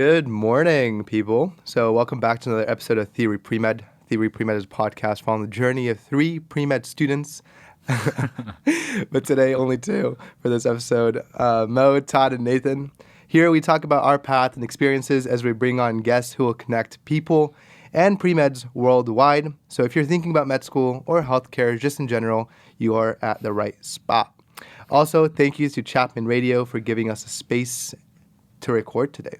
Good morning, people. So, welcome back to another episode of Theory Pre-Med. Theory Pre-Med is a podcast following the journey of three pre-med students, but today only two for this episode, Mo, Todd, and Nathan. Here we talk about our path and experiences as we bring on guests who will connect people and pre-meds worldwide. So if you're thinking about med school or healthcare just in general, you are at the right spot. Also, thank you to Chapman Radio for giving us a space to record today.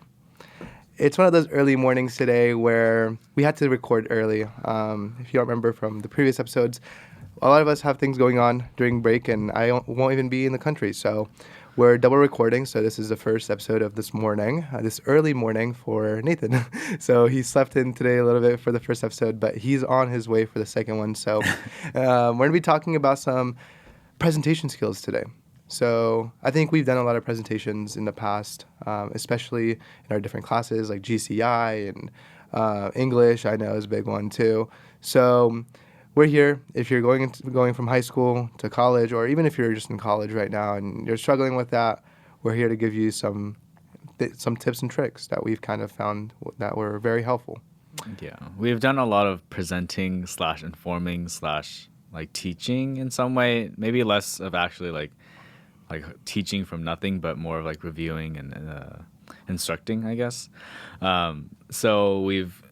It's one of those early mornings today where we had to record early. If you don't remember from the previous episodes, a lot of us have things going on during break, and I won't even be in the country. So we're double recording. So this is the first episode of this morning, this early morning for Nathan. So he slept in today a little bit for the first episode, but he's on his way for the second one. So we're going to be talking about some presentation skills today. So I think we've done a lot of presentations in the past, especially in our different classes like GCI and English. I know is a big one too. So we're here. If you're going from high school to college, or even if you're just in college right now and you're struggling with that, we're here to give you some tips and tricks that we've kind of found that were very helpful. Yeah, we've done a lot of presenting / informing / like teaching in some way. Maybe less of actually like teaching from nothing, but more of like reviewing and instructing, I guess. So we've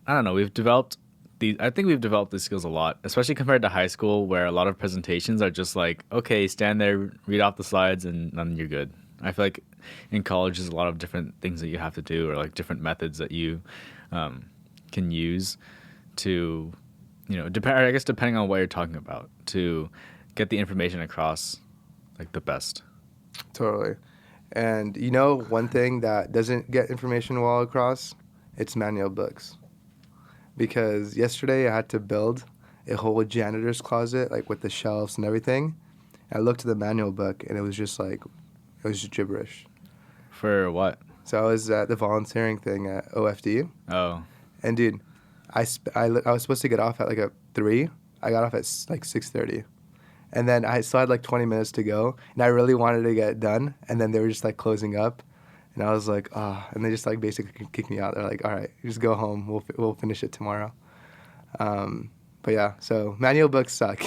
developed I think we've developed these skills a lot, especially compared to high school, where a lot of presentations are just like, okay, stand there, read off the slides, and then you're good. I feel like in college there's a lot of different things that you have to do, or like different methods that you can use to, depending on what you're talking about, to get the information across like the best. Totally. And one thing that doesn't get information well across, it's manual books. Because yesterday I had to build a whole janitor's closet, like with the shelves and everything. I looked at the manual book and it was just gibberish. For what? So I was at the volunteering thing at OFD. Oh. And dude, I was supposed to get off at like at 3. I got off at like 6:30. And then I still had like 20 minutes to go, and I really wanted to get it done. And then they were just like closing up, and I was like, and they just like basically kicked me out. They're like, all right, just go home. We'll finish it tomorrow. But yeah, so manual books suck.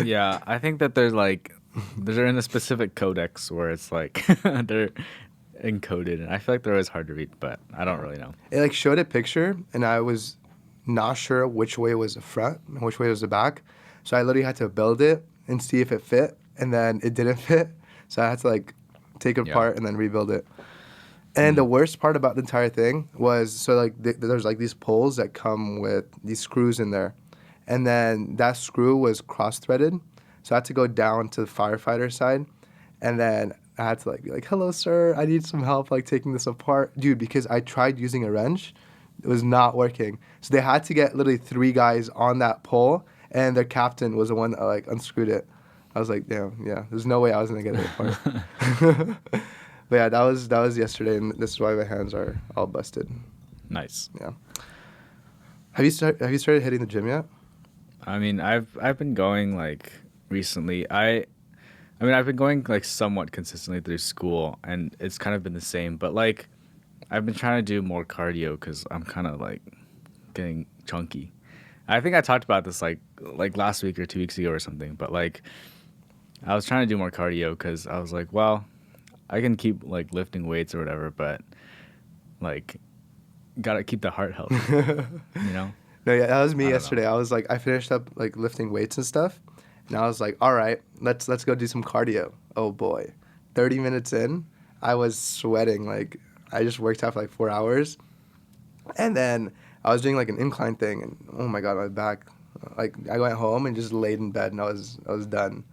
Yeah, I think that they're in a specific codex where it's like they're encoded, and I feel like they're always hard to read, but I don't really know. It like showed a picture, and I was not sure which way was the front and which way was the back. So I literally had to build it and see if it fit, and then it didn't fit. So I had to like take it apart and then rebuild it. And the worst part about the entire thing was, there's like these poles that come with these screws in there. And then that screw was cross-threaded. So I had to go down to the firefighter side. And then I had to like be like, hello, sir, I need some help like taking this apart. Dude, because I tried using a wrench, it was not working. So they had to get literally 3 guys on that pole, and their captain was the one that like unscrewed it. I was like, damn, yeah, there's no way I was gonna get it apart. But yeah, that was yesterday, and this is why my hands are all busted. Nice. Yeah. Have you started hitting the gym yet? I mean, I've been going like recently. I've been going like somewhat consistently through school, and it's kind of been the same. But like, I've been trying to do more cardio because I'm kind of like getting chunky. I think I talked about this like last week or 2 weeks ago or something. But like, I was trying to do more cardio because I was like, well, I can keep like lifting weights or whatever, but like, gotta keep the heart healthy, No, yeah, that was me yesterday. I was like, I finished up like lifting weights and stuff, and I was like, all right, let's go do some cardio. Oh boy, 30 minutes in, I was sweating. Like I just worked out for like 4 hours, and then I was doing like an incline thing, and oh my god, my back. Like I went home and just laid in bed, and I was done.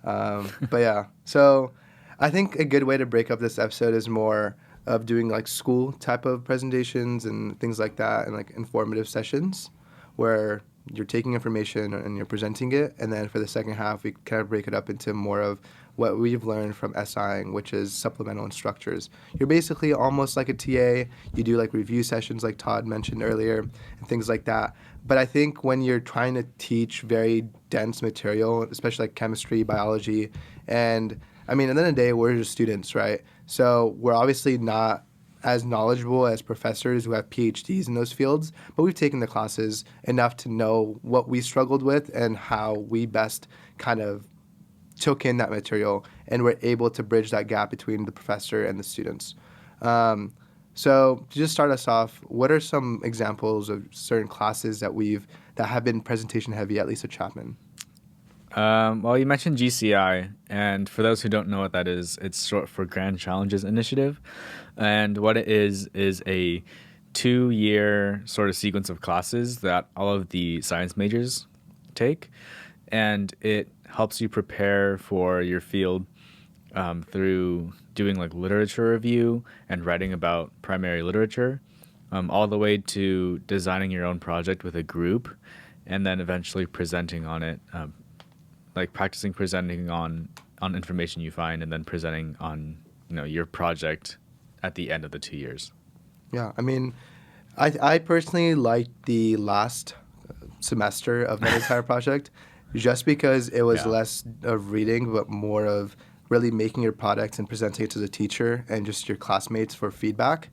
But yeah, so I think a good way to break up this episode is more of doing like school type of presentations and things like that, and like informative sessions where you're taking information and you're presenting it. And then for the second half, we kind of break it up into more of what we've learned from SIing, which is supplemental instructors. You're basically almost like a TA. You do like review sessions like Todd mentioned earlier and things like that. But I think when you're trying to teach very dense material, especially like chemistry, biology, and I mean, at the end of the day, we're just students, right? So we're obviously not as knowledgeable as professors who have PhDs in those fields, but we've taken the classes enough to know what we struggled with and how we best kind of took in that material and were able to bridge that gap between the professor and the students. So to just start us off, what are some examples of certain classes that have been presentation heavy at Lisa Chapman? Well, you mentioned GCI, and for those who don't know what that is, it's short for Grand Challenges Initiative. And what it is a 2-year sort of sequence of classes that all of the science majors take. And it helps you prepare for your field through doing like literature review and writing about primary literature, all the way to designing your own project with a group, and then eventually presenting on it, like practicing presenting on information you find, and then presenting on your project at the end of the 2 years. Yeah, I mean, I personally liked the last semester of that entire project just because it was less of reading, but more of really making your product and presenting it to the teacher and just your classmates for feedback.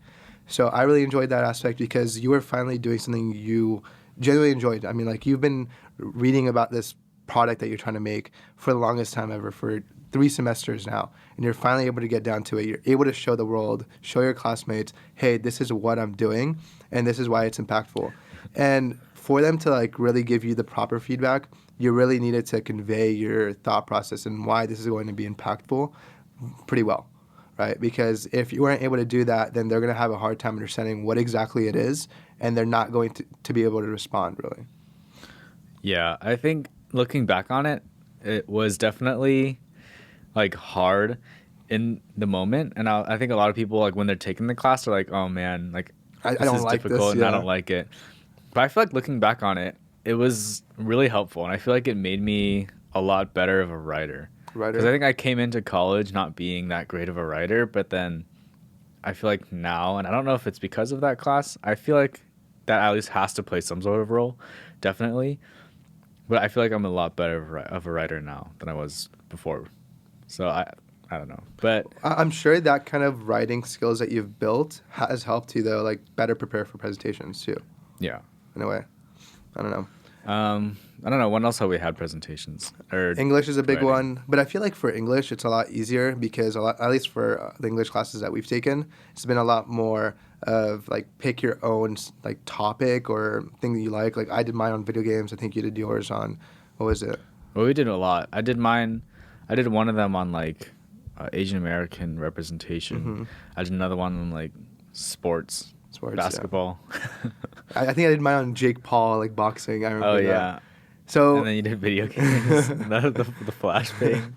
So I really enjoyed that aspect because you were finally doing something you genuinely enjoyed. I mean, like you've been reading about this product that you're trying to make for the longest time ever, for 3 semesters now, and you're finally able to get down to it. You're able to show the world, show your classmates, hey, this is what I'm doing, and this is why it's impactful. And for them to like really give you the proper feedback, you really needed to convey your thought process and why this is going to be impactful pretty well, right? Because if you weren't able to do that, then they're going to have a hard time understanding what exactly it is, and they're not going to be able to respond, really. Yeah, I think looking back on it, it was definitely like hard in the moment. And I think a lot of people, like when they're taking the class, are like, oh man, like I this don't is like difficult this, and yeah. I don't like it. But I feel like looking back on it, it was really helpful. And I feel like it made me a lot better of a writer. Because I think I came into college not being that great of a writer, but then I feel like now, and I don't know if it's because of that class, I feel like that at least has to play some sort of role, definitely. But I feel like I'm a lot better of a writer now than I was before. So I don't know. But I'm sure that kind of writing skills that you've built has helped you, though, like better prepare for presentations, too. Yeah. In a way. I don't know. I don't know. When else have we had presentations? English is a big writing? one, but I feel like for English, it's a lot easier because at least for the English classes that we've taken, it's been a lot more of like pick your own like topic or thing that you like. Like I did mine on video games. I think you did yours on, what was it? Well, we did a lot. I did one of them on like Asian American representation. Mm-hmm. I did another one on like sports basketball. Yeah. I think I did mine on Jake Paul, like boxing. I remember Oh that. yeah. So and then you did video games. the flash thing.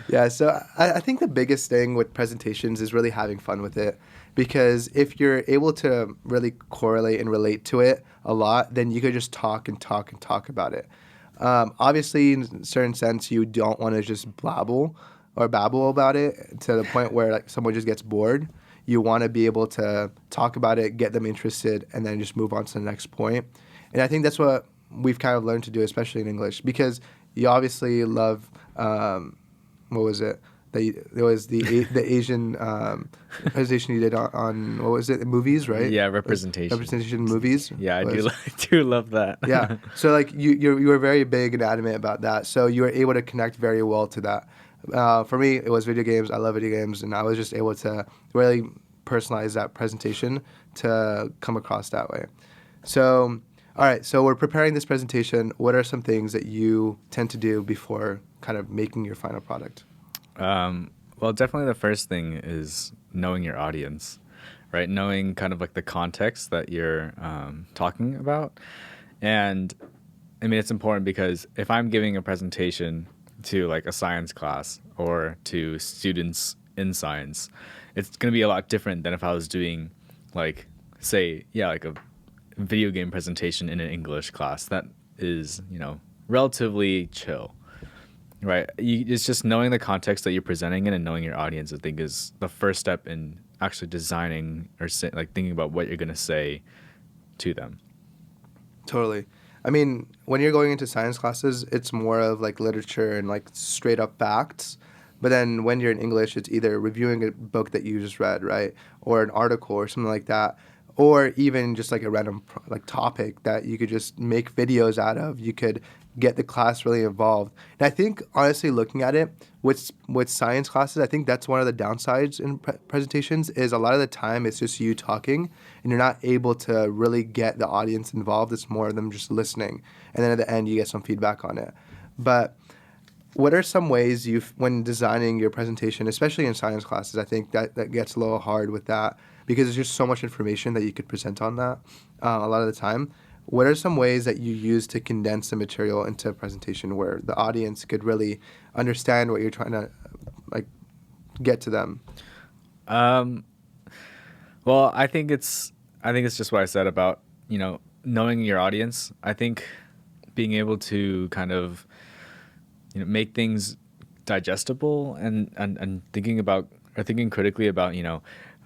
Yeah, so I think the biggest thing with presentations is really having fun with it, because if you're able to really correlate and relate to it a lot, then you could just talk and talk and talk about it. Obviously, in a certain sense, you don't want to just babble about it to the point where like someone just gets bored. You want to be able to talk about it, get them interested, and then just move on to the next point. And I think that's what we've kind of learned to do, especially in English, because you obviously love, what was it? There was the Asian presentation you did on what was it? Movies, right? Yeah, representation. Representation in movies. Yeah, I do love that. Yeah. So like you were very big and adamant about that. So you were able to connect very well to that. For me, it was video games. I love video games, and I was just able to really personalize that presentation to come across that way. So, all right. So we're preparing this presentation. What are some things that you tend to do before kind of making your final product? Well, definitely the first thing is knowing your audience, right? Knowing kind of like the context that you're talking about. And I mean, it's important because if I'm giving a presentation to like a science class or to students in science, it's going to be a lot different than if I was doing like, say, like a video game presentation in an English class that is, relatively chill. Right. It's just knowing the context that you're presenting in and knowing your audience, I think, is the first step in actually designing or like thinking about what you're going to say to them. Totally. I mean, when you're going into science classes, it's more of like literature and like straight up facts. But then when you're in English, it's either reviewing a book that you just read, right, or an article or something like that, or even just like a random like topic that you could just make videos out of. You could get the class really involved. And I think honestly, looking at it with science classes, I think that's one of the downsides in presentations is a lot of the time it's just you talking and you're not able to really get the audience involved. It's more of them just listening, and then at the end you get some feedback on it. But what are some ways when designing your presentation, especially in science classes, I think that gets a little hard with that because there's just so much information that you could present on that a lot of the time. What are some ways that you use to condense the material into a presentation where the audience could really understand what you're trying to like get to them? Well, I think it's just what I said about, knowing your audience. I think being able to kind of, make things digestible and thinking critically about,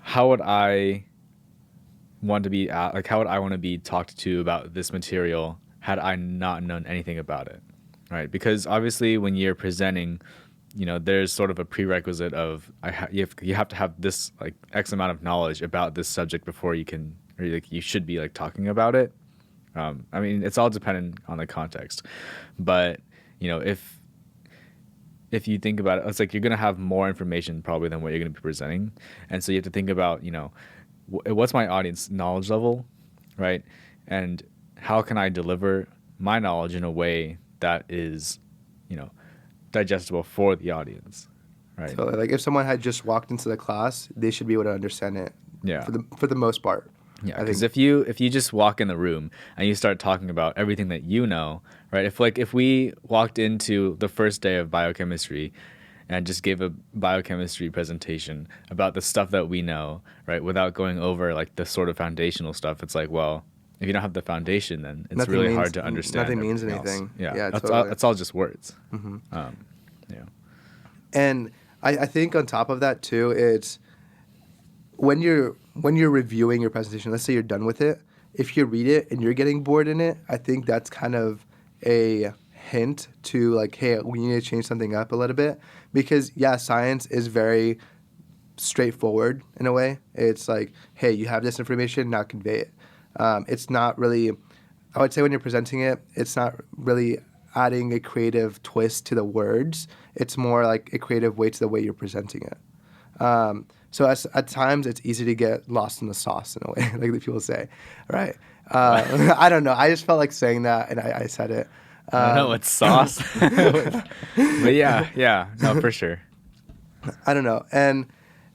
how would I want to be how would I want to be talked to about this material had I not known anything about it, right? Because obviously when you're presenting, there's sort of a prerequisite of you have to have this like X amount of knowledge about this subject before you can, or like you should be like talking about it. I mean, it's all dependent on the context, but if you think about it, it's like you're gonna have more information probably than what you're gonna be presenting, and so you have to think about what's my audience knowledge level, right? And how can I deliver my knowledge in a way that is, digestible for the audience, right? So like if someone had just walked into the class, they should be able to understand it. Yeah. For the most part. Yeah, because if you just walk in the room and you start talking about everything that you know, right? If we walked into the first day of biochemistry and just gave a biochemistry presentation about the stuff that we know, right, without going over like the sort of foundational stuff, it's like, well, if you don't have the foundation, then it's really hard to understand. Nothing means everything anything. Else. Yeah, totally. That's all just words. Mm-hmm. Yeah. And I think on top of that too, it's when you're reviewing your presentation, let's say you're done with it, if you read it and you're getting bored in it, I think that's kind of a hint to like, hey, we need to change something up a little bit. Because yeah, science is very straightforward in a way. It's like, hey, you have this information, now convey it. It's not really, I would say when you're presenting it, it's not really adding a creative twist to the words. It's more like a creative way to the way you're presenting it. So at times it's easy to get lost in the sauce in a way, like the people say, right? I don't know. I just felt like saying that, and I said it. I don't know, it's sauce. But yeah, no, for sure. I don't know. And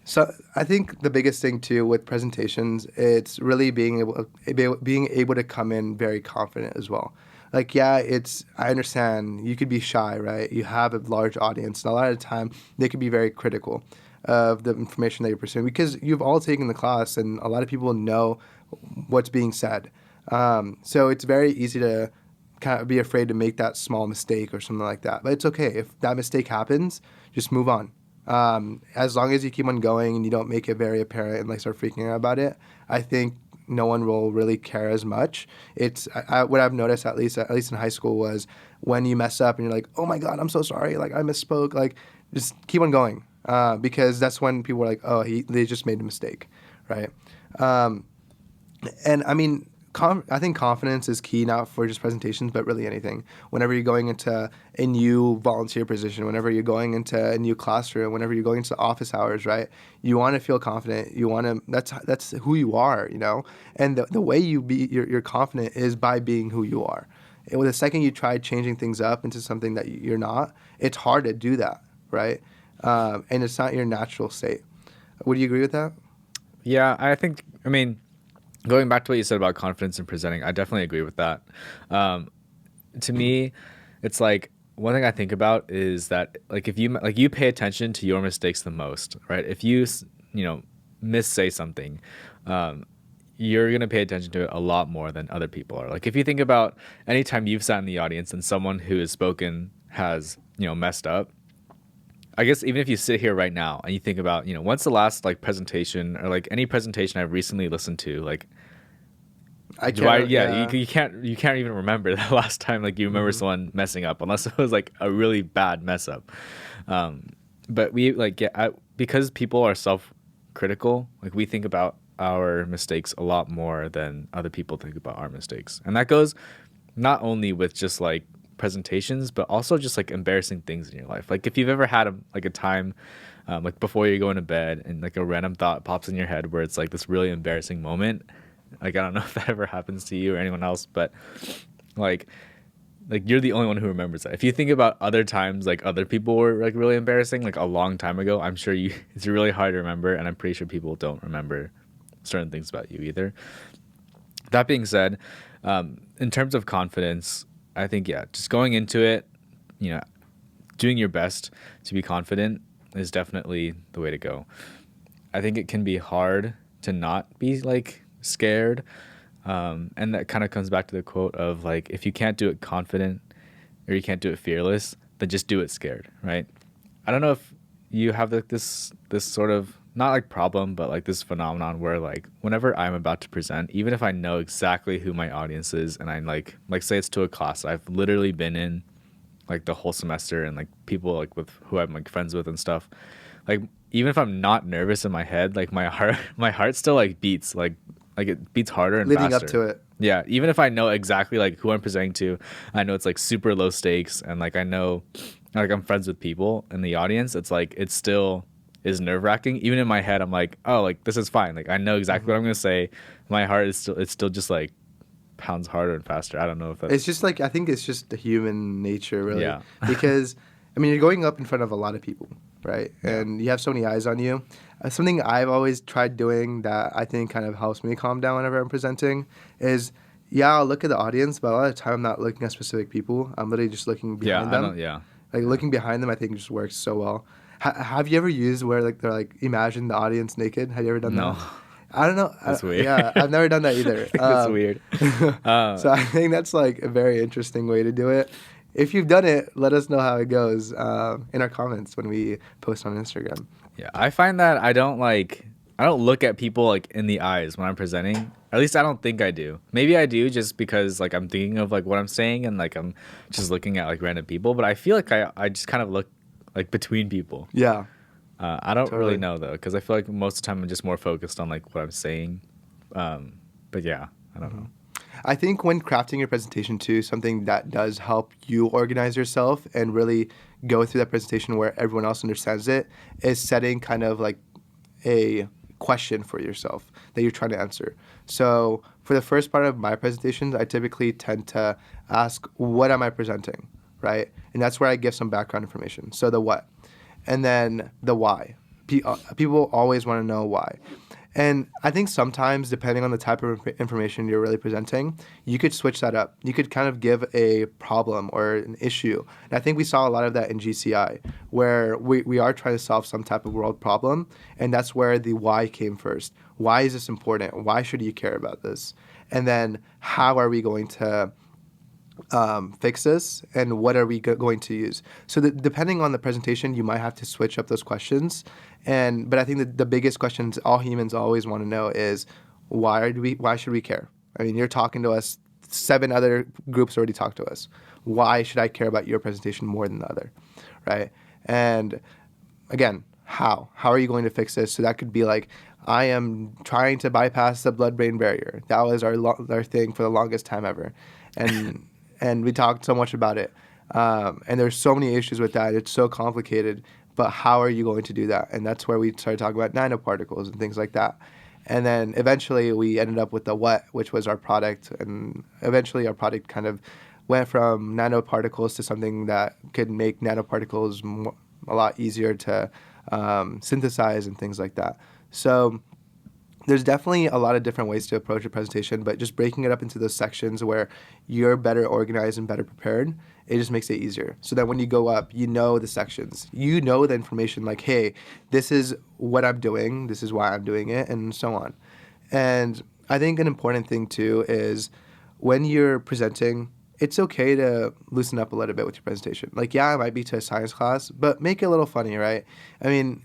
so I think the biggest thing too with presentations, it's really being able to come in very confident as well. Like, yeah, I understand you could be shy, right? You have a large audience, and a lot of the time they could be very critical of the information that you're pursuing because you've all taken the class and a lot of people know what's being said. So it's very easy to kind of be afraid to make that small mistake or something like that. But it's okay. If that mistake happens, just move on. As long as you keep on going and you don't make it very apparent and like start freaking out about it, I think no one will really care as much. It's what I've noticed at least in high school was when you mess up and you're like, oh my God, I'm so sorry. Like I misspoke. Like just keep on going. Because that's when people are like, oh, they just made a mistake, right? And I mean, I think confidence is key not for just presentations, but really anything. Whenever you're going into a new volunteer position, whenever you're going into a new classroom, whenever you're going into office hours, right? You want to feel confident. You want to. That's who you are, And the way you're confident is by being who you are. And the second you try changing things up into something that you're not, it's hard to do that, right? And it's not your natural state. Would you agree with that? Yeah, I mean, going back to what you said about confidence in presenting, I definitely agree with that. To me, it's like one thing I think about is that like if you pay attention to your mistakes the most, right? If you missay something, you're gonna pay attention to it a lot more than other people are. Like if you think about anytime you've sat in the audience and someone who has spoken has messed up. I guess even if you sit here right now and you think about, when's the last like presentation or like any presentation I've recently listened to, like, you can't even remember the last time like you remember someone messing up unless it was like a really bad mess up. but we like because people are self-critical, like we think about our mistakes a lot more than other people think about our mistakes, and that goes not only with just like presentations, but also just like embarrassing things in your life. Like if you've ever had a time, like before you're going to bed, and like a random thought pops in your head where it's like this really embarrassing moment. Like I don't know if that ever happens to you or anyone else, but like you're the only one who remembers that. If you think about other times like other people were like really embarrassing like a long time ago, I'm sure you it's really hard to remember, and I'm pretty sure people don't remember certain things about you either. That being said, in terms of confidence, I think yeah, just going into it, you know, doing your best to be confident is definitely the way to go. I think it can be hard to not be like scared. And that kind of comes back to the quote of like, if you can't do it confident or you can't do it fearless, then just do it scared, right? I don't know if you have like this sort of not like problem, but like this phenomenon where like whenever I'm about to present, even if I know exactly who my audience is, and I like say it's to a class I've literally been in like the whole semester, and like people like with who I'm like friends with and stuff, like even if I'm not nervous in my head, like my heart still like beats like it beats harder and Leading faster. up to it. Yeah, even if I know exactly like who I'm presenting to, I know it's like super low stakes, and like I know like I'm friends with people in the audience, it's like it still is nerve-wracking. Even in my head, I'm like, oh, like this is fine. Like I know exactly what I'm gonna say. My heart is still just like pounds harder and faster. I don't know if that's It's just like, I think it's just the human nature, really. Yeah. Because, I mean, you're going up in front of a lot of people, right? Yeah. And you have so many eyes on you. Something I've always tried doing that I think kind of helps me calm down whenever I'm presenting is, yeah, I'll look at the audience, but a lot of the time I'm not looking at specific people. I'm literally just looking behind them. Like, looking behind them, I think just works so well. Have you ever used where, like, they're like, imagine the audience naked? Have you ever done No. that? I don't know. That's weird. Yeah, I've never done that either. That's weird. So I think that's like a very interesting way to do it. If you've done it, let us know how it goes in our comments when we post on Instagram. Yeah, I find that I don't look at people like in the eyes when I'm presenting. At least I don't think I do. Maybe I do just because like I'm thinking of like what I'm saying, and like I'm just looking at like random people. But I feel like I just kind of look like between people. Yeah. I don't Totally. really know though, because I feel like most of the time I'm just more focused on like what I'm saying. But yeah, I don't know. I think when crafting your presentation too, something that does help you organize yourself and really go through that presentation where everyone else understands it is setting kind of like a question for yourself that you're trying to answer. So for the first part of my presentations, I typically tend to ask, what am I presenting, right? And that's where I give some background information. So the what. And then the why. People always want to know why. And I think sometimes, depending on the type of information you're really presenting, you could switch that up. You could kind of give a problem or an issue. And I think we saw a lot of that in GCI, where we are trying to solve some type of world problem, and that's where the why came first. Why is this important? Why should you care about this? And then how are we going to fix this, and what are we going to use? So depending on the presentation, you might have to switch up those questions. But I think the biggest questions all humans always want to know is, why should we care? I mean, you're talking to us. 7 other groups already talked to us. Why should I care about your presentation more than the other, right? And again, how are you going to fix this? So that could be like, I am trying to bypass the blood-brain barrier. That was our thing for the longest time ever, and we talked so much about it. And there's so many issues with that. It's so complicated. But how are you going to do that? And that's where we started talking about nanoparticles and things like that. And then eventually we ended up with the what, which was our product. And eventually our product kind of went from nanoparticles to something that could make nanoparticles a lot easier to synthesize and things like that. So there's definitely a lot of different ways to approach a presentation, but just breaking it up into those sections where you're better organized and better prepared, it just makes it easier. So that when you go up, you know the sections. You know the information like, hey, this is what I'm doing, this is why I'm doing it, and so on. And I think an important thing too is when you're presenting, it's okay to loosen up a little bit with your presentation. Like, yeah, it might be to a science class, but make it a little funny, right? I mean,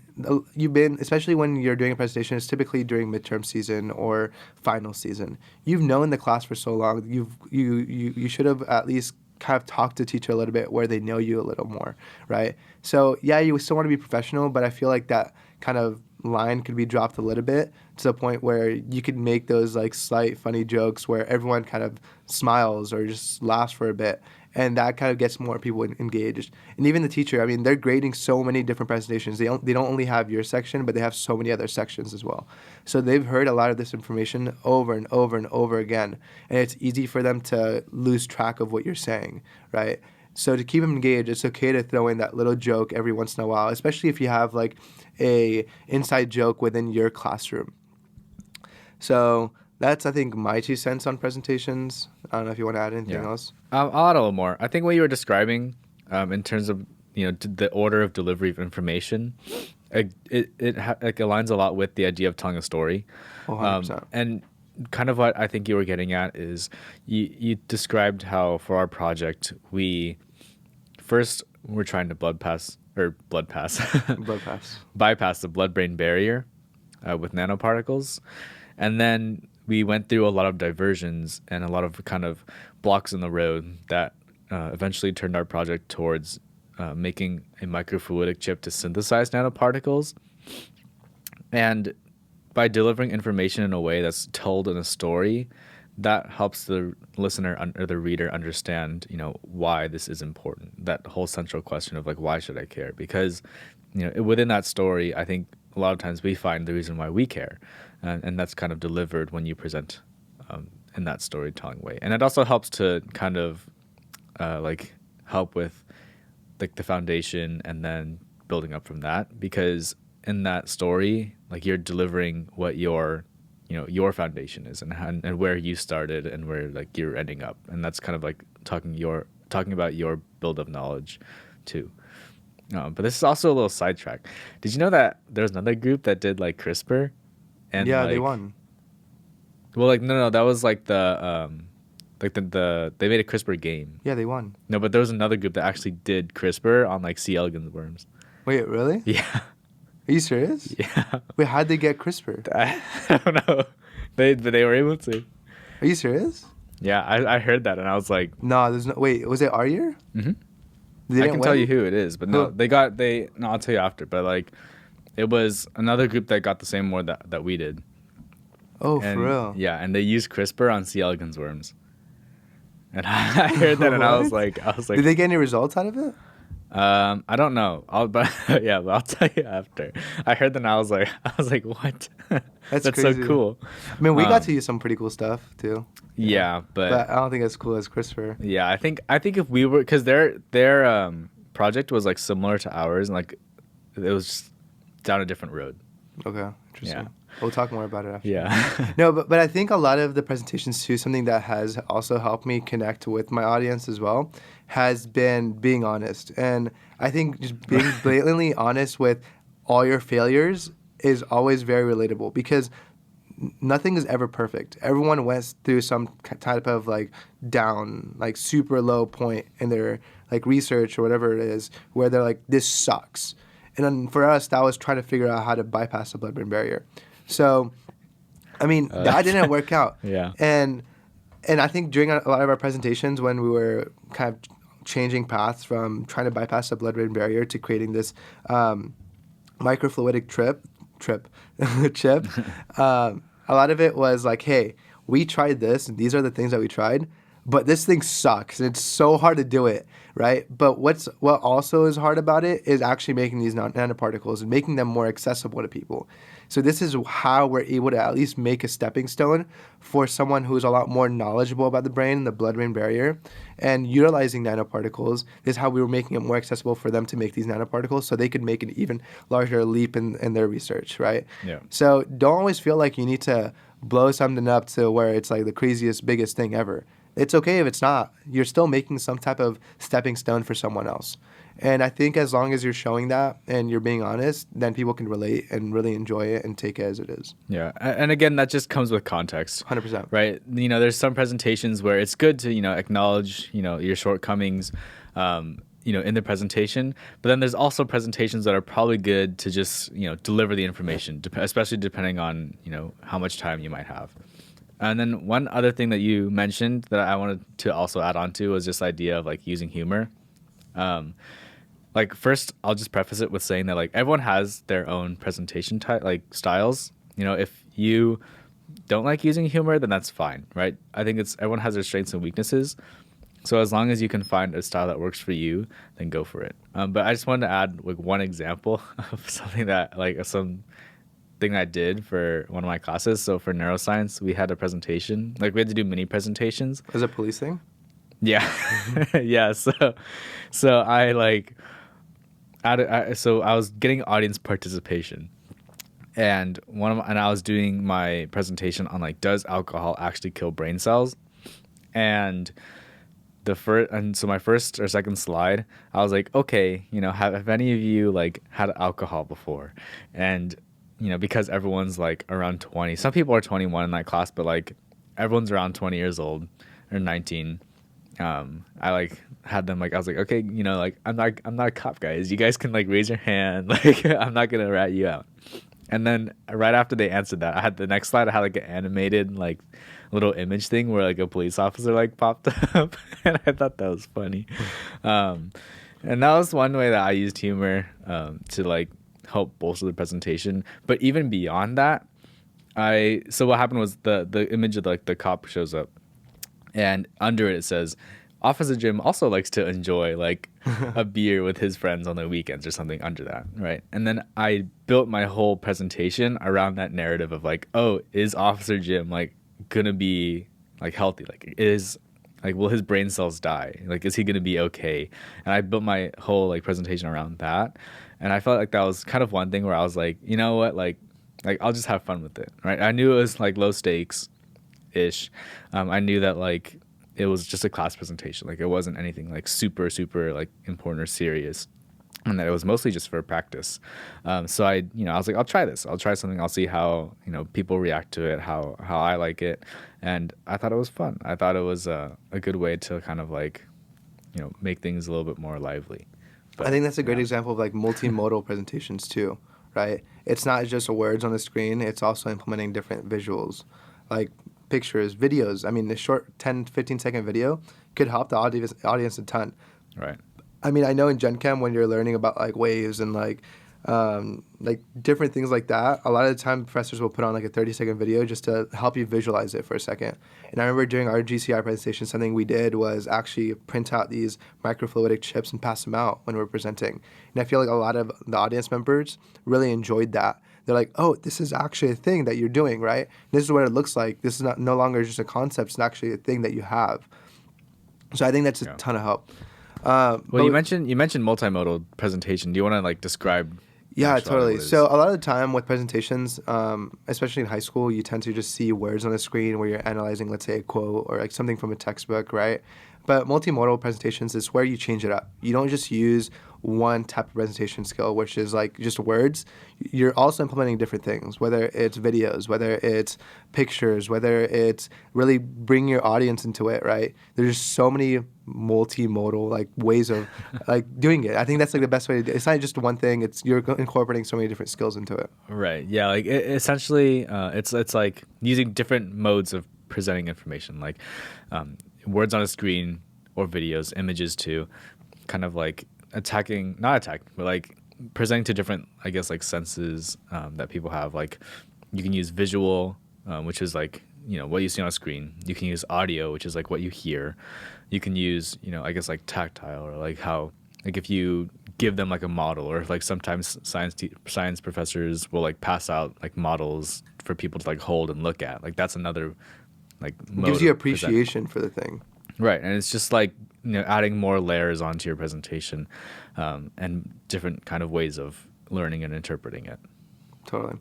especially when you're doing a presentation, it's typically during midterm season or final season. You've known the class for so long. You should have at least kind of talk to the teacher a little bit where they know you a little more, right? So yeah, you still want to be professional, but I feel like that kind of line could be dropped a little bit to the point where you could make those like slight funny jokes where everyone kind of smiles or just laughs for a bit, and that kind of gets more people engaged. And even the teacher, I mean, they're grading so many different presentations. They don't only have your section, but they have so many other sections as well. So they've heard a lot of this information over and over and over again, and it's easy for them to lose track of what you're saying, right? So to keep them engaged, it's okay to throw in that little joke every once in a while, especially if you have like a inside joke within your classroom. So that's, I think, my 2 cents on presentations. I don't know if you want to add anything else. I'll add a little more. I think what you were describing in terms of the order of delivery of information, it aligns a lot with the idea of telling a story. 100%. And kind of what I think you were getting at is you described how for our project we're trying to bypass the blood-brain barrier with nanoparticles, and then we went through a lot of diversions and a lot of kind of blocks in the road that eventually turned our project towards making a microfluidic chip to synthesize nanoparticles. And by delivering information in a way that's told in a story, that helps the listener or the reader understand, why this is important. That whole central question of like, why should I care? Because, within that story, I think a lot of times we find the reason why we care, and that's kind of delivered when you present in that storytelling way. And it also helps to kind of help with like the foundation and then building up from that, because in that story, like you're delivering what your foundation is and where you started and where like you're ending up, and that's kind of like talking about your build of knowledge too. But this is also a little sidetrack. Did you know that there's another group that did like CRISPR? And they won. Well, like no, that was like the they made a CRISPR game. Yeah, they won. No, but there was another group that actually did CRISPR on like C. elegans worms. Wait, really? Yeah. Are you serious? Yeah. Wait, how'd they get CRISPR? I don't know. But they were able to. Are you serious? Yeah, I heard that and I was like, no, there's no. Wait, was it our year? Mm-hmm. I can tell you who it is, but no, I'll tell you after. But like, it was another group that got the same award that we did. Oh, for real? Yeah, and they used CRISPR on C. elegans worms. And I heard that, and I was like, did they get any results out of it? I don't know. But I'll tell you after. I heard that, and I was like, what? That's crazy. So cool. I mean, we got to use some pretty cool stuff too. Yeah, but I don't think it's cool as CRISPR. Yeah, I think if we were, because their project was like similar to ours, and like it was just down a different road. Okay, interesting. Yeah. We'll talk more about it after. Yeah. No, but I think a lot of the presentations too, something that has also helped me connect with my audience as well, has been being honest. And I think just being blatantly honest with all your failures is always very relatable, because nothing is ever perfect. Everyone went through some type of like down, like super low point in their like research or whatever it is, where they're like, this sucks. And then for us, that was trying to figure out how to bypass the blood-brain barrier. So, I mean, that didn't work out. Yeah. And I think during a lot of our presentations, when we were kind of changing paths from trying to bypass the blood-brain barrier to creating this microfluidic chip, a lot of it was like, hey, we tried this, and these are the things that we tried, but this thing sucks. It's so hard to do it, right? But what also is hard about it is actually making these nanoparticles and making them more accessible to people. So this is how we're able to at least make a stepping stone for someone who's a lot more knowledgeable about the brain and the blood-brain barrier. And utilizing nanoparticles is how we were making it more accessible for them to make these nanoparticles so they could make an even larger leap in their research, right? Yeah. So don't always feel like you need to blow something up to where it's like the craziest, biggest thing ever. It's okay if it's not. You're still making some type of stepping stone for someone else. And I think as long as you're showing that and you're being honest, then people can relate and really enjoy it and take it as it is. Yeah. And again, that just comes with context. 100%. Right? There's some presentations where it's good to, acknowledge, your shortcomings, in the presentation. But then there's also presentations that are probably good to just, deliver the information, especially depending on, how much time you might have. And then one other thing that you mentioned that I wanted to also add on to was this idea of like using humor. Um, like first, I'll just preface it with saying that like everyone has their own presentation like styles. You know, if you don't like using humor, then that's fine, right? I think it's everyone has their strengths and weaknesses. So as long as you can find a style that works for you, then go for it. But I just wanted to add like one example of something that like some thing I did for one of my classes. So for neuroscience, we had a presentation. Like we had to do mini presentations. Is it a police thing? Yeah, yeah. So I like, so I was getting audience participation, and and I was doing my presentation on like, does alcohol actually kill brain cells? And so my first or second slide, I was like, okay, you know, have any of you like had alcohol before? And you know, because everyone's like around 20. Some people are 21 in that class, but like everyone's around 20 years old or 19. I like had them like I was like, okay, you know, like I'm not a cop, guys. You guys can like raise your hand. Like I'm not gonna rat you out. And then right after they answered that, I had the next slide. I had like an animated like little image thing where like a police officer like popped up, and I thought that was funny. And that was one way that I used humor to like help bolster the presentation. But even beyond that, so what happened was the image of like the cop shows up, and under it says, Officer Jim also likes to enjoy like a beer with his friends on the weekends or something under that, right? And then I built my whole presentation around that narrative of like, oh, is Officer Jim like gonna be like healthy? Like will his brain cells die? Like is he gonna be okay? And I built my whole like presentation around that. And I felt like that was kind of one thing where I was like, you know what, like I'll just have fun with it, right? I knew it was like low stakes ish. I knew that like it was just a class presentation. Like it wasn't anything like super, super like important or serious. And that it was mostly just for practice. So I was like, I'll try this. I'll try something. I'll see how, people react to it, how I like it. And I thought it was fun. I thought it was a good way to kind of like, make things a little bit more lively. But, I think that's a great yeah. example of like multimodal presentations too, right? It's not just words on the screen. It's also implementing different visuals, like pictures, videos. I mean, the short 10, 15-second video could help the audience a ton. Right. I mean, I know in Gen Chem when you're learning about like waves and like different things like that, a lot of the time professors will put on like a 30-second video just to help you visualize it for a second. And I remember during our GCI presentation, something we did was actually print out these microfluidic chips and pass them out when we're presenting. And I feel like a lot of the audience members really enjoyed that. They're like, oh, this is actually a thing that you're doing, right? This is what it looks like. This is no longer just a concept. It's actually a thing that you have. So I think that's a ton of help. Well, you mentioned multimodal presentation. Do you want to like describe? Yeah, totally. So a lot of the time with presentations, especially in high school, you tend to just see words on the screen where you're analyzing, let's say, a quote or like something from a textbook, right? But multimodal presentations is where you change it up. You don't just use one type of presentation skill, which is like just words. You're also implementing different things, whether it's videos, whether it's pictures, whether it's really bring your audience into it, right? There's so many multimodal like ways of like doing it. I think that's like the best way to do it. It's not just one thing. It's you're incorporating so many different skills into it. Right. Yeah. Like essentially, it's like using different modes of presenting information, like words on a screen or videos, images too, kind of like not attacking, but like presenting to different, I guess, like senses that people have. Like you can use visual, which is like, what you see on a screen. You can use audio, which is like what you hear. You can use, I guess like tactile or like how, like if you give them like a model or like sometimes science professors will like pass out like models for people to like hold and look at. Like that's another like mode gives you of appreciation for the thing. Right. And it's just like, adding more layers onto your presentation and different kind of ways of learning and interpreting it. Totally.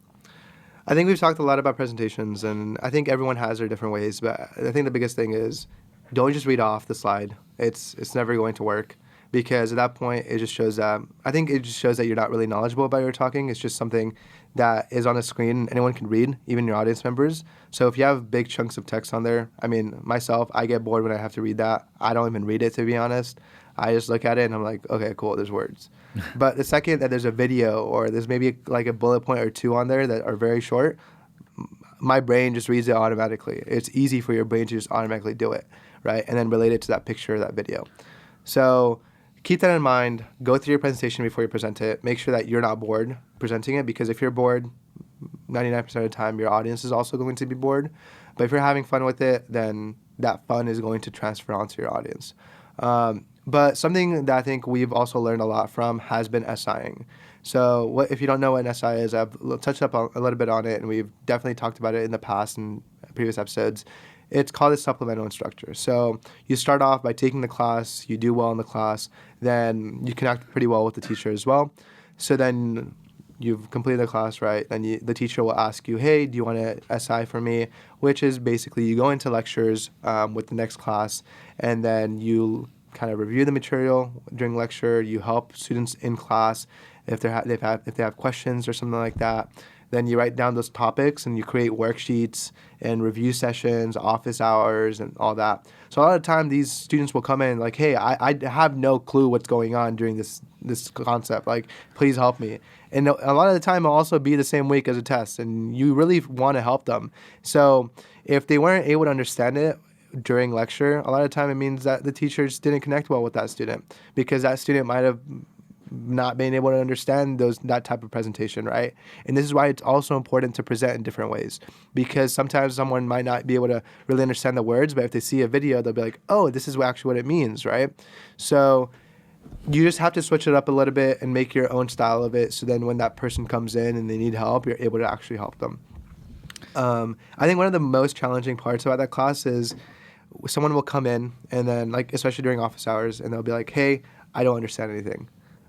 I think we've talked a lot about presentations, and I think everyone has their different ways, but I think the biggest thing is don't just read off the slide. It's never going to work, because at that point it just shows that you're not really knowledgeable about your talking. It's just something that is on a screen and anyone can read, even your audience members. So if you have big chunks of text on there, I mean, myself, I get bored when I have to read that. I don't even read it, to be honest. I just look at it and I'm like, okay, cool, there's words. But the second that there's a video or there's maybe like a bullet point or two on there that are very short, my brain just reads it automatically. It's easy for your brain to just automatically do it, right? And then relate it to that picture or that video. So keep that in mind. Go through your presentation before you present it. Make sure that you're not bored presenting it, because if you're bored, 99% of the time, your audience is also going to be bored. But if you're having fun with it, then that fun is going to transfer onto your audience. But something that I think we've also learned a lot from has been SIing. So if you don't know what an SI is, I've touched up a little bit on it, and we've definitely talked about it in the past in previous episodes. It's called a supplemental instructor. So you start off by taking the class, you do well in the class, then you connect pretty well with the teacher as well. So then you've completed the class, right? Then the teacher will ask you, hey, do you want to SI for me? Which is basically you go into lectures with the next class, and then you kind of review the material during lecture. You help students in class if they have questions or something like that. Then you write down those topics and you create worksheets and review sessions, office hours, and all that. So a lot of the time, these students will come in like, hey, I have no clue what's going on during this concept. Like, please help me. And a lot of the time, it'll also be the same week as a test, and you really want to help them. So if they weren't able to understand it during lecture, a lot of time it means that the teachers didn't connect well with that student, because that student might have not being able to understand that type of presentation, right? And this is why it's also important to present in different ways, because sometimes someone might not be able to really understand the words, but if they see a video, they'll be like, oh, this is actually what it means, right? So you just have to switch it up a little bit and make your own style of it, so then when that person comes in and they need help, you're able to actually help them. I think one of the most challenging parts about that class is someone will come in, and then, like, especially during office hours, and they'll be like, hey, I don't understand anything.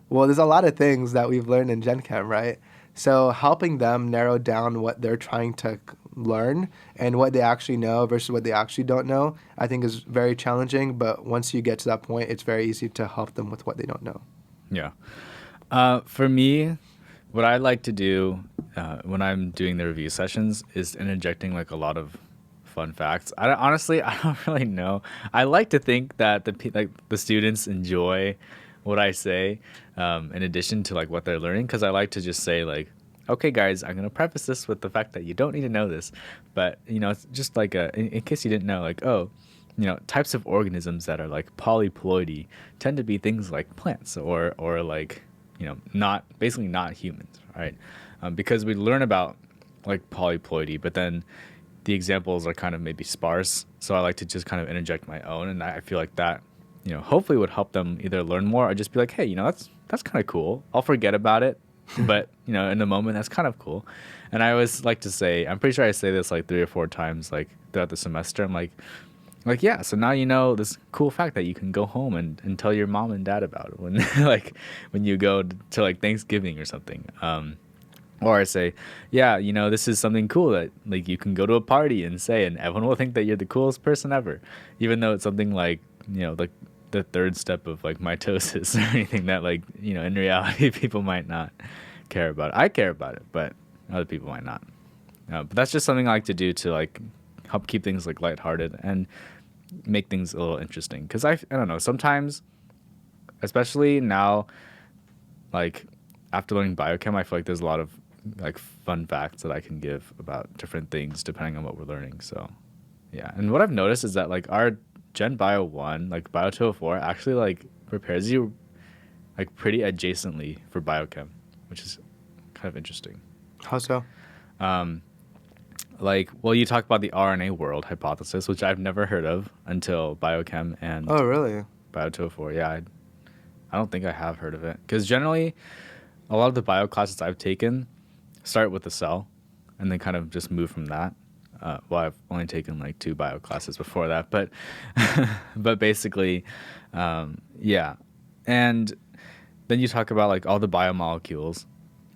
Well, there's a lot of things that we've learned in Gen Chem, right? So helping them narrow down what they're trying to learn and what they actually know versus what they actually don't know, I think is very challenging. But once you get to that point, it's very easy to help them with what they don't know. Yeah. For me, what I like to do when I'm doing the review sessions is interjecting like a lot of fun facts. Honestly, I don't really know. I like to think that the students enjoy what I say, in addition to like what they're learning, because I like to just say like, okay, guys, I'm gonna preface this with the fact that you don't need to know this, but it's just like in case you didn't know, like, oh, types of organisms that are like polyploidy tend to be things like plants or like not humans, right? Because we learn about like polyploidy, but then the examples are kind of maybe sparse, so I like to just kind of interject my own, and I feel like that hopefully would help them either learn more or just be like, hey, that's kind of cool. I'll forget about it, but in the moment, that's kind of cool. And I always like to say, I'm pretty sure I say this like 3 or 4 times like throughout the semester. I'm like yeah. So now you know this cool fact that you can go home and tell your mom and dad about it when like when you go to like Thanksgiving or something. Or I say, yeah, this is something cool that like you can go to a party and say, and everyone will think that you're the coolest person ever, even though it's something like like the 3rd step of like mitosis or anything that like in reality people might not care about it. I care about it, but other people might not. But that's just something I like to do to like help keep things like lighthearted and make things a little interesting. Because I don't know, sometimes, especially now, like after learning biochem, I feel like there's a lot of like fun facts that I can give about different things depending on what we're learning. So yeah, and what I've noticed is that like our Gen Bio 1, like Bio 204, actually like prepares you like pretty adjacently for biochem, which is kind of interesting. How so? Like, well, you talk about the RNA world hypothesis, which I've never heard of until biochem and Oh, really? Bio 204. Yeah, I don't think I have heard of it, because generally a lot of the bio classes I've taken start with the cell and then kind of just move from that. Well, I've only taken like 2 bio classes before that, but but basically, yeah. And then you talk about like all the biomolecules,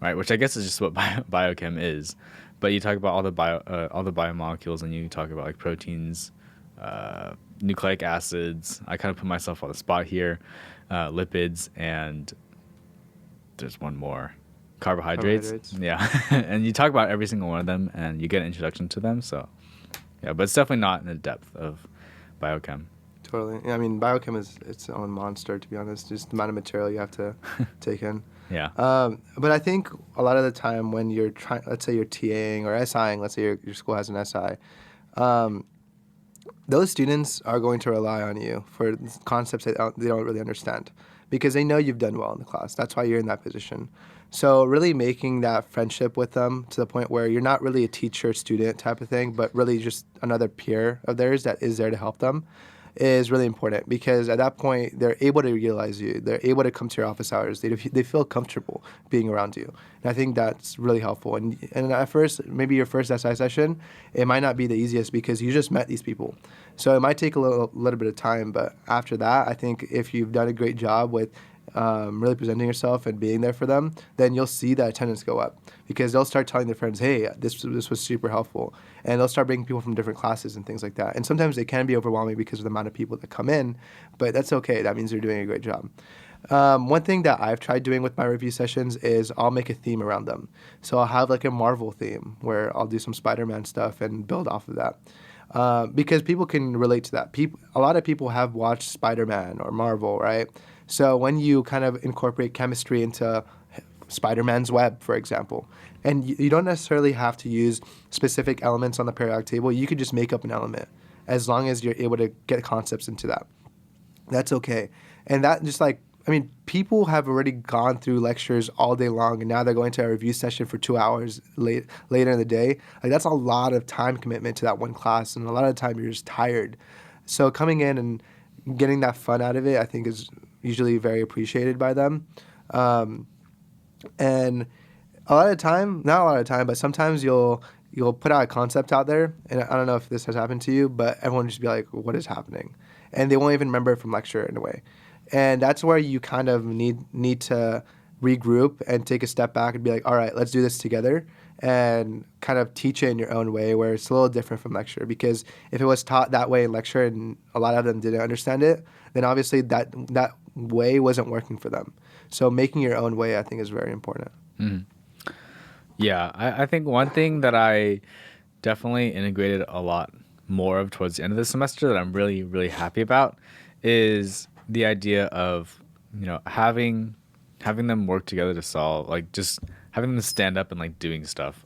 right? Which I guess is just what biochem is. But you talk about all the biomolecules, and you talk about like proteins, nucleic acids. I kind of put myself on the spot here, lipids, and there's one more. Carbohydrates. Yeah. And you talk about every single one of them, and you get an introduction to them. So yeah, but it's definitely not in the depth of biochem. Totally. Yeah, I mean, biochem is its own monster, to be honest. Just the amount of material you have to take in. Yeah. But I think a lot of the time when you're trying, let's say you're TAing or SIing, let's say your school has an SI, um, those students are going to rely on you for concepts that they don't really understand because they know you've done well in the class. That's why you're in that position. So really making that friendship with them to the point where you're not really a teacher-student type of thing, but really just another peer of theirs that is there to help them is really important because at that point they're able to realize you. They're able to come to your office hours. They feel comfortable being around you. And I think that's really helpful. And at first, maybe your first SI session, it might not be the easiest because you just met these people. So it might take a little bit of time. But after that, I think if you've done a great job with really presenting yourself and being there for them, then you'll see that attendance go up because they'll start telling their friends, hey, this was super helpful. And they'll start bringing people from different classes and things like that. And sometimes they can be overwhelming because of the amount of people that come in, but that's okay. That means they're doing a great job. One thing that I've tried doing with my review sessions is I'll make a theme around them. So I'll have like a Marvel theme where I'll do some Spider-Man stuff and build off of that. Because people can relate to that. A lot of people have watched Spider-Man or Marvel, right? So when you kind of incorporate chemistry into Spider-Man's web, for example, and you don't necessarily have to use specific elements on the periodic table. You could just make up an element as long as you're able to get concepts into that. That's okay. And that just like, I mean, people have already gone through lectures all day long, and now they're going to a review session for 2 hours later in the day. Like that's a lot of time commitment to that one class, and a lot of the time you're just tired. So coming in and getting that fun out of it, I think is usually very appreciated by them. And a lot of the time, not a lot of the time, but sometimes you'll put out a concept out there, and I don't know if this has happened to you, but everyone will just be like, what is happening? And they won't even remember it from lecture in a way. And that's where you kind of need to regroup and take a step back and be like, all right, let's do this together and kind of teach it in your own way where it's a little different from lecture. Because if it was taught that way in lecture and a lot of them didn't understand it, then obviously that way wasn't working for them. So making your own way, I think, is very important. Mm. Yeah, I think one thing that I definitely integrated a lot more of towards the end of the semester that I'm really, really happy about is the idea of, having them work together to solve, like just having them stand up and like doing stuff.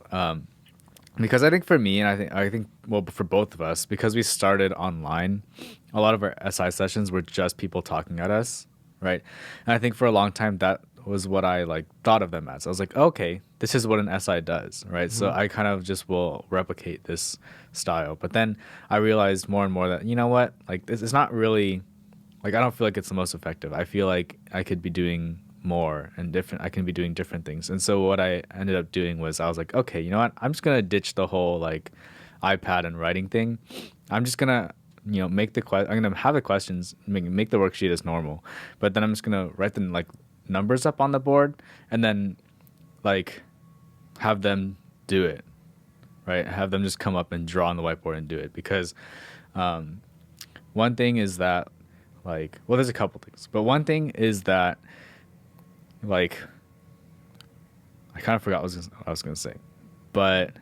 Because I think for me, and I think well for both of us, because we started online, a lot of our SI sessions were just people talking at us, right? And I think for a long time that was what I like thought of them as. I was like, okay, this is what an SI does, right? Mm-hmm. So I kind of just will replicate this style. But then I realized more and more that, you know what, like this is not really, like I don't feel like it's the most effective. I feel like I could be doing more and different. I can be doing different things. And so what I ended up doing was I was like, okay, you know what, I'm just gonna ditch the whole like iPad and writing thing. I'm just gonna make I'm gonna have the questions, make the worksheet as normal, but then I'm just gonna write the like numbers up on the board and then like have them do it, right? Have them just come up and draw on the whiteboard and do it. Because one thing is that like, well, there's a couple things, but one thing is that like I kind of forgot what I was gonna say, but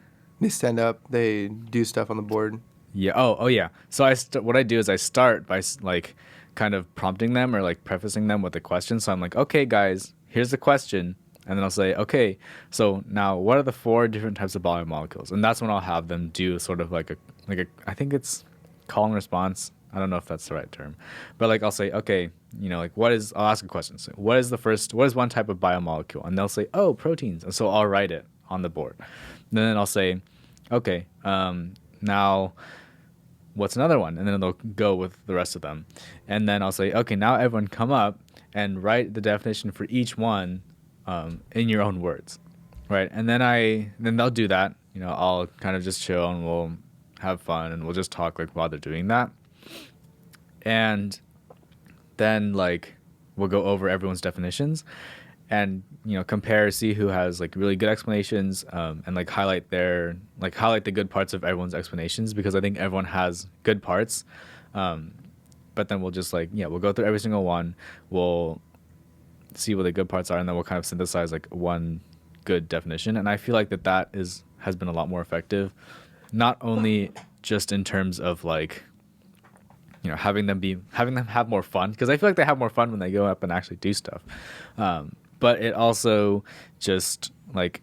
they stand up, they do stuff on the board. Yeah. Oh yeah. So what I do is I start by like kind of prompting them or like prefacing them with a question. So I'm like, okay, guys, here's the question. And then I'll say, okay, so now what are the 4 different types of biomolecules? And that's when I'll have them do sort of like a I think it's call and response. I don't know if that's the right term, but like I'll say, okay, like I'll ask a question. So what is one type of biomolecule? And they'll say, oh, proteins. And so I'll write it on the board. And then I'll say, okay, now what's another one? And then they'll go with the rest of them. And then I'll say, okay, now everyone come up and write the definition for each one in your own words, right? And then they'll do that. I'll kind of just chill and we'll have fun and we'll just talk like while they're doing that. And then like we'll go over everyone's definitions and compare, see who has like really good explanations, and like highlight the good parts of everyone's explanations, because I think everyone has good parts. But then we'll just we'll go through every single one, we'll see what the good parts are, and then we'll kind of synthesize like one good definition. And I feel like that has been a lot more effective, not only just in terms of like having them have more fun, because I feel like they have more fun when they go up and actually do stuff. But it also just like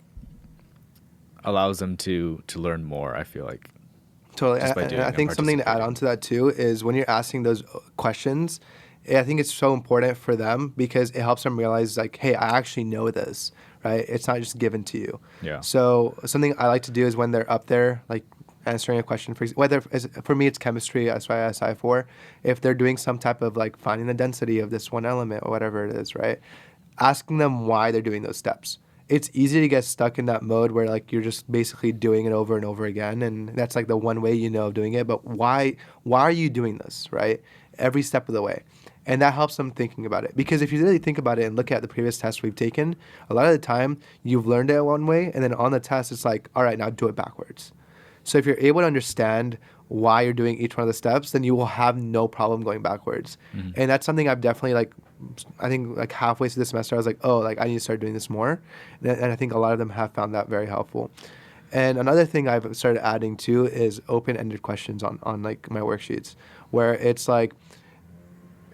allows them to learn more, I feel like, Totally. just by And doing I and think something to add participating. on to that too is when you're asking those questions, I think it's so important for them because it helps them realize like, hey, I actually know this, right? It's not just given to you. Yeah. So something I like to do is when they're up there, like answering a question, whether for me it's chemistry, that's why I SI for. If they're doing some type of like finding the density of this one element or whatever it is, right? Asking them why they're doing those steps. It's easy to get stuck in that mode where like you're just basically doing it over and over again, and that's like the one way of doing it. But why are you doing this, right? Every step of the way. And that helps them thinking about it. Because if you really think about it and look at the previous tests we've taken, a lot of the time you've learned it one way, and then on the test it's like, all right, now do it backwards. So if you're able to understand why you're doing each one of the steps, then you will have no problem going backwards. Hmm. And that's something I've definitely like, I think like halfway through the semester, I was like, oh, like I need to start doing this more. And I think a lot of them have found that very helpful. And another thing I've started adding too is open-ended questions on like my worksheets, where it's like,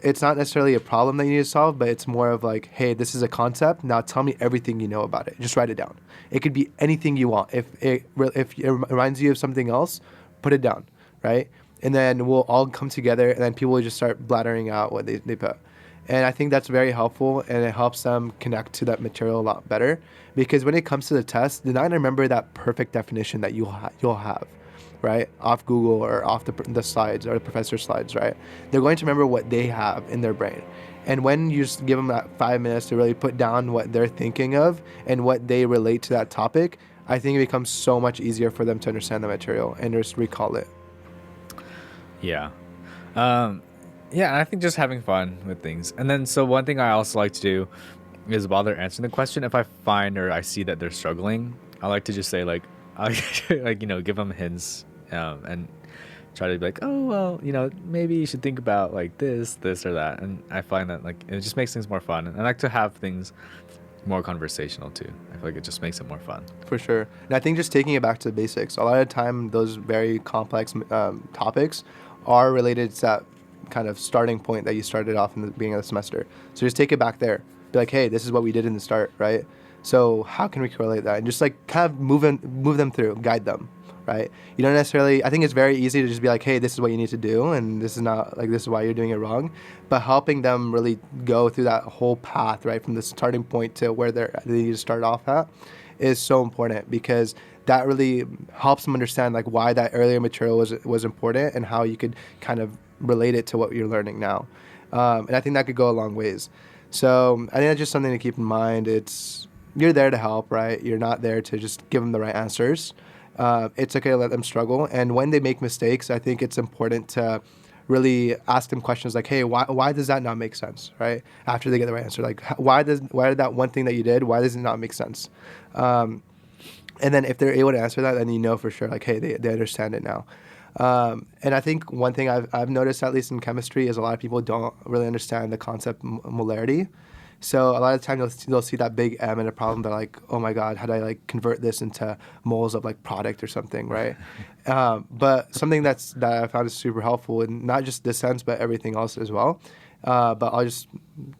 it's not necessarily a problem that you need to solve, but it's more of like, hey, this is a concept. Now tell me everything you know about it. Just write it down. It could be anything you want. If it reminds you of something else, put it down, right? And then we'll all come together, and then people will just start blathering out what they put. And I think that's very helpful, and it helps them connect to that material a lot better. Because when it comes to the test, they're not gonna remember that perfect definition that you'll have, right, off Google or off the slides or the professor's slides, right? They're going to remember what they have in their brain. And when you just give them that 5 minutes to really put down what they're thinking of and what they relate to that topic, I think it becomes so much easier for them to understand the material and just recall it. Yeah. Um, yeah, and I think just having fun with things. And then, so one thing I also like to do is while they're answering the question, if I find or I see that they're struggling, I like to just say like, I like, give them hints, and try to be like, oh, well, maybe you should think about like this or that. And I find that like it just makes things more fun. And I like to have things more conversational too. I feel like it just makes it more fun. For sure. And I think just taking it back to the basics, a lot of the time those very complex topics are related to that kind of starting point that you started off in the beginning of the semester. So just take it back there. Be like, hey, this is what we did in the start, right? So how can we correlate that? And just like kind of move them through, guide them, right? You don't necessarily, I think it's very easy to just be like, hey, this is what you need to do, and this is not like, this is why you're doing it wrong. But helping them really go through that whole path, right, from the starting point to where they need to start off at is so important, because that really helps them understand like why that earlier material was important and how you could kind of relate it to what you're learning now. And I think that could go a long ways. So I think that's just something to keep in mind. You're there to help, right? You're not there to just give them the right answers. It's okay to let them struggle. And when they make mistakes, I think it's important to really ask them questions like, hey, why does that not make sense, right? After they get the right answer, like, why did that one thing that you did, why does it not make sense? And then if they're able to answer that, then you know for sure, like, hey, they understand it now. And I think one thing I've noticed, at least in chemistry, is a lot of people don't really understand the concept molarity. So a lot of the time they'll see that big M in a problem. They're like, oh my God, how do I like convert this into moles of like product or something, right? But something that I found is super helpful in not just this sense, but everything else as well. But I'll just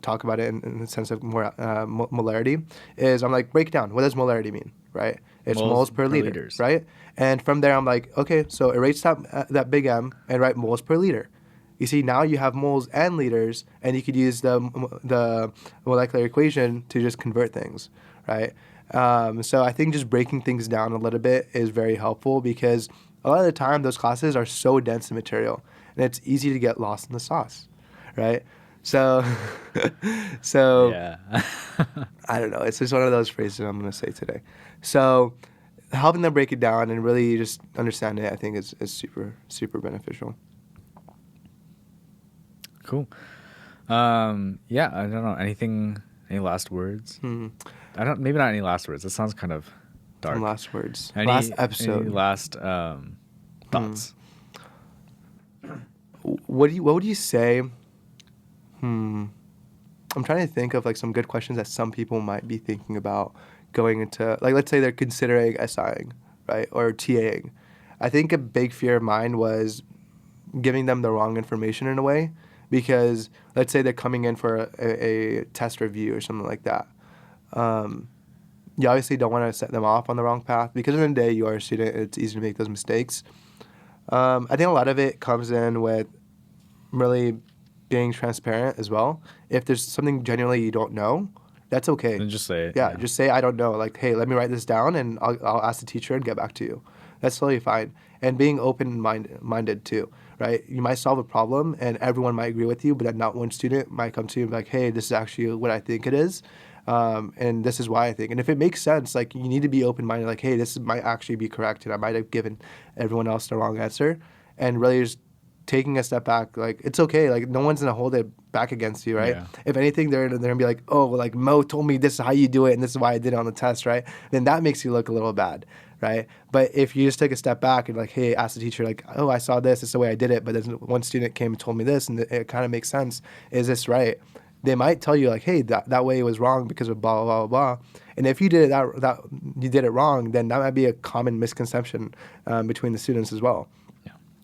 talk about it in the sense of more molarity. Is I'm like, break down. What does molarity mean, right? It's moles per liter, liters. right? And from there, I'm like, okay, so erase that big M and write moles per liter. You see, now you have moles and liters, and you could use the molecular equation to just convert things, right? So I think just breaking things down a little bit is very helpful, because a lot of the time those classes are so dense in material, and it's easy to get lost in the sauce, right? So, so Yeah. I don't know. It's just one of those phrases I'm going to say today. So helping them break it down and really just understand it, I think is super, super beneficial. Cool. Yeah, I don't know. Any last words? Maybe not any last words. That sounds kind of dark. Some last words. Any, last episode. Any last thoughts? What would you say? I'm trying to think of like some good questions that some people might be thinking about going into, like, let's say they're considering SIing, right, or TAing. I think a big fear of mine was giving them the wrong information in a way, because let's say they're coming in for a test review or something like that. You obviously don't want to set them off on the wrong path, because in the day you are a student, it's easy to make those mistakes. I think a lot of it comes in with really being transparent as well. If there's something genuinely you don't know, that's okay. Then just say it. Yeah, just say I don't know. Like, hey, let me write this down, and I'll ask the teacher and get back to you. That's totally fine. And being open-minded too, right? You might solve a problem, and everyone might agree with you, but then not one student might come to you and be like, hey, this is actually what I think it is, and this is why I think. And if it makes sense, like, you need to be open-minded. Like, hey, this might actually be correct, and I might have given everyone else the wrong answer, and really just taking a step back. Like, it's okay. Like, no one's gonna hold it back against you, right? Yeah. If anything, they're gonna be like, oh, like Mo told me this is how you do it, and this is why I did it on the test, right? Then that makes you look a little bad, right? But if you just take a step back and like, hey, ask the teacher, like, oh, I saw this is the way I did it, but then one student came and told me this, and it kind of makes sense. Is this right? They might tell you like, hey, that way it was wrong because of blah blah blah blah. And if you did it that you did it wrong, then that might be a common misconception between the students as well.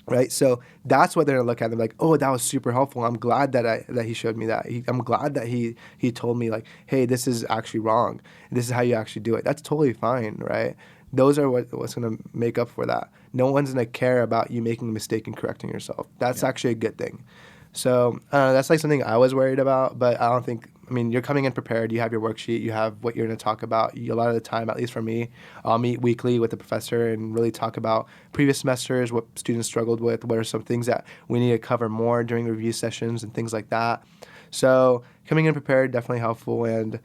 Right, so that's what they're gonna look at. They're like, "Oh, that was super helpful. I'm glad that he showed me that. I'm glad that he told me like, hey, this is actually wrong. This is how you actually do it. That's totally fine, right? Those are what's gonna make up for that. No one's gonna care about you making a mistake and correcting yourself. That's actually a good thing. So that's like something I was worried about, but I don't think. I mean, you're coming in prepared. You have your worksheet. You have what you're going to talk about. A lot of the time, at least for me, I'll meet weekly with the professor and really talk about previous semesters, what students struggled with, what are some things that we need to cover more during review sessions and things like that. So coming in prepared, definitely helpful. And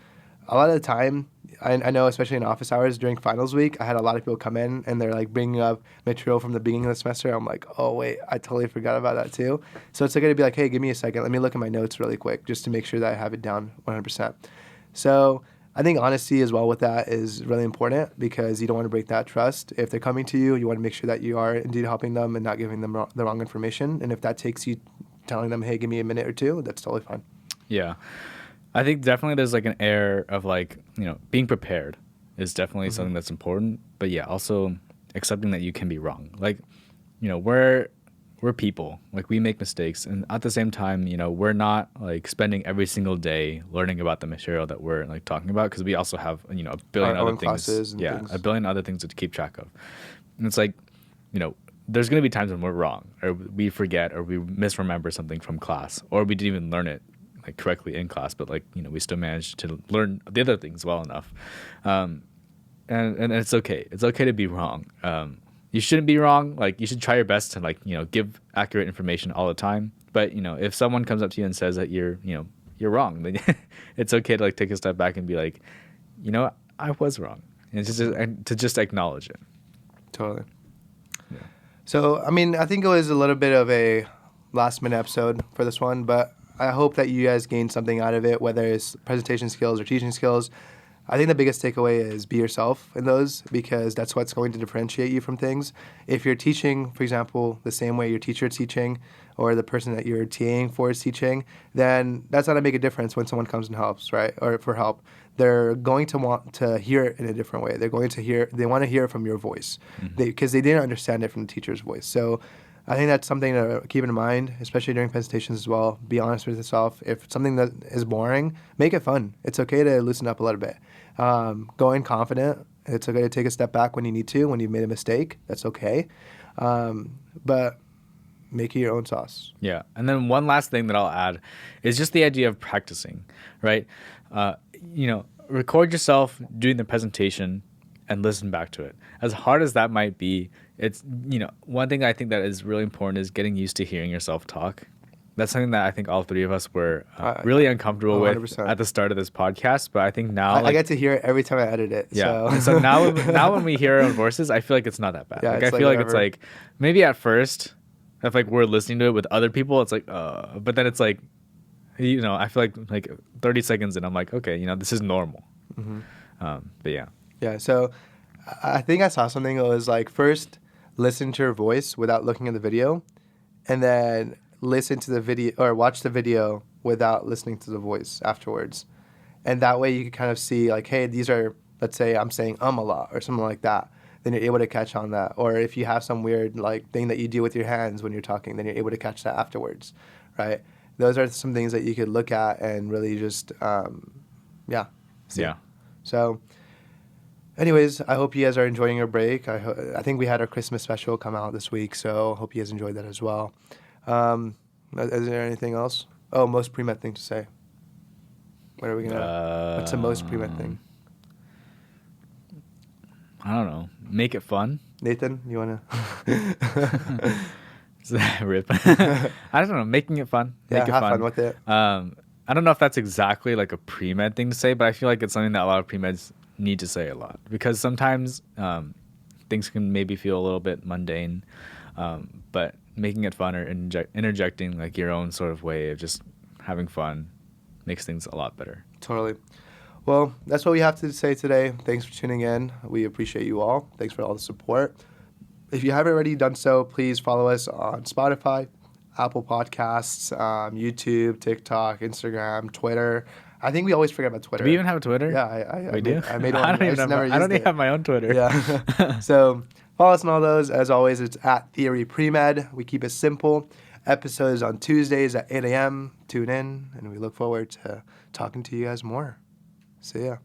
a lot of the time, I know, especially in office hours during finals week, I had a lot of people come in and they're like bringing up material from the beginning of the semester. I'm like, oh, wait, I totally forgot about that too. So it's like to be like, hey, give me a second. Let me look at my notes really quick just to make sure that I have it down 100%. So I think honesty as well with that is really important, because you don't want to break that trust. If they're coming to you, you want to make sure that you are indeed helping them and not giving them the wrong information. And if that takes you telling them, hey, give me a minute or two, that's totally fine. Yeah. I think definitely there's like an air of like, being prepared is definitely something that's important. But yeah, also accepting that you can be wrong. Like, we're people. Like, we make mistakes. And at the same time, we're not like spending every single day learning about the material that we're like talking about, because we also have, a billion Our other own things. classes and Yeah, things. a billion other things to keep track of. And it's like, there's going to be times when we're wrong, or we forget, or we misremember something from class, or we didn't even learn it like correctly in class, but like, we still managed to learn the other things well enough. And it's okay. It's okay to be wrong. You shouldn't be wrong. Like, you should try your best to like, give accurate information all the time. But, if someone comes up to you and says that you're wrong, then it's okay to like take a step back and be like, I was wrong. And to just acknowledge it. Totally. Yeah. So, I mean, I think it was a little bit of a last minute episode for this one, but I hope that you guys gained something out of it, whether it's presentation skills or teaching skills. I think the biggest takeaway is be yourself in those, because that's what's going to differentiate you from things. If you're teaching, for example, the same way your teacher is teaching, or the person that you're TAing for is teaching, then that's not going to make a difference when someone comes and helps, right? Or for help. They're going to want to hear it in a different way. They want to hear it from your voice, because they didn't understand it from the teacher's voice. So I think that's something to keep in mind, especially during presentations as well. Be honest with yourself. If something that is boring, make it fun. It's okay to loosen up a little bit. Go in confident. It's okay to take a step back when you need to, when you've made a mistake. That's okay. But make it your own sauce. Yeah. And then one last thing that I'll add is just the idea of practicing, right? Record yourself doing the presentation and listen back to it. As hard as that might be, it's, one thing I think that is really important is getting used to hearing yourself talk. That's something that I think all three of us were really uncomfortable 100%. with at the start of this podcast. But I think now I get to hear it every time I edit it. Yeah. So, So now when we hear our own voices, I feel like it's not that bad. Yeah, like, it's I feel like whatever. it's like maybe at first, if like we're listening to it with other people, it's like, but then it's like, I feel like 30 seconds and I'm like, okay, this is normal. But yeah. Yeah. So I think I saw something that was like, first listen to your voice without looking at the video, and then listen to the video or watch the video without listening to the voice afterwards. And that way you can kind of see like, hey, these are, let's say I'm saying a lot or something like that. then you're able to catch on that. Or if you have some weird like thing that you do with your hands when you're talking, then you're able to catch that afterwards, right? Those are some things that you could look at and really just, see. Yeah. So, anyways, I hope you guys are enjoying your break. I think we had our Christmas special come out this week, so hope you guys enjoyed that as well. Is there anything else? Oh, most pre-med thing to say. What are we gonna? What's the most pre-med thing? I don't know. Make it fun. Nathan, you wanna? Rip. I don't know. Making it fun. Make it have fun with it. I don't know if that's exactly like a pre-med thing to say, but I feel like it's something that a lot of pre-meds need to say a lot, because sometimes things can maybe feel a little bit mundane, but making it fun or interjecting like your own sort of way of just having fun makes things a lot better. Totally. Well, that's what we have to say today. Thanks for tuning in. We appreciate you all. Thanks for all the support. If you haven't already done so, please follow us on Spotify, Apple Podcasts, YouTube, TikTok, Instagram, Twitter. I think we always forget about Twitter. Do we even have a Twitter? Yeah, we do. I made one. I don't even have my own Twitter. Yeah. So follow us on all those. As always, it's at Theory Premed. We keep it simple. Episodes on Tuesdays at 8 a.m. Tune in, and we look forward to talking to you guys more. See ya.